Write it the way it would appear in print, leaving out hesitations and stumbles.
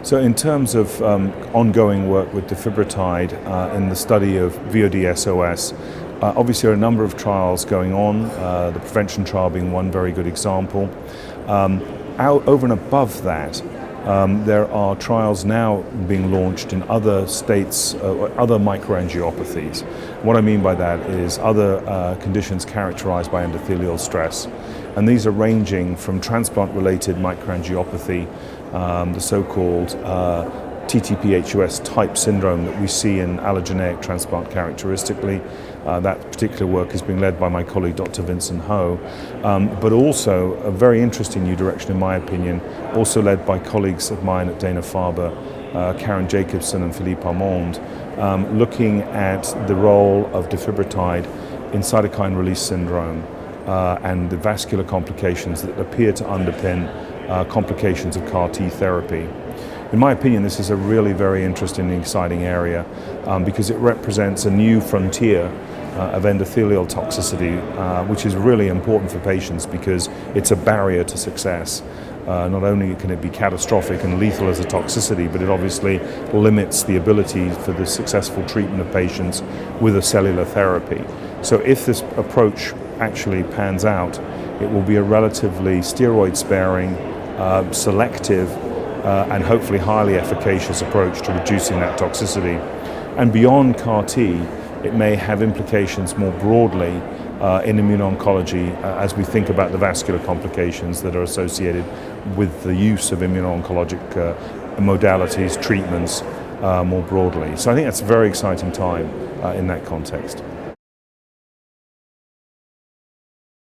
So in terms of ongoing work with defibrotide in the study of VOD-SOS, obviously there are a number of trials going on, the prevention trial being one very good example. Over and above that, there are trials now being launched in other states, other microangiopathies. What I mean by that is other conditions characterized by endothelial stress. And these are ranging from transplant-related microangiopathy, the so-called TTP-HUS type syndrome that we see in allogeneic transplant characteristically. That particular work is being led by my colleague Dr. Vincent Ho, but also a very interesting new direction in my opinion, also led by colleagues of mine at Dana-Farber, Karen Jacobson and Philippe Armand, looking at the role of defibrotide in cytokine release syndrome and the vascular complications that appear to underpin complications of CAR T therapy. In my opinion, this is a really very interesting and exciting area because it represents a new frontier of endothelial toxicity, which is really important for patients because it's a barrier to success. Not only can it be catastrophic and lethal as a toxicity, but it obviously limits the ability for the successful treatment of patients with a cellular therapy. So if this approach actually pans out, it will be a relatively steroid-sparing, selective, and hopefully highly efficacious approach to reducing that toxicity. And beyond CAR T, it may have implications more broadly in immuno-oncology as we think about the vascular complications that are associated with the use of immuno-oncologic modalities, treatments more broadly. So I think that's a very exciting time in that context.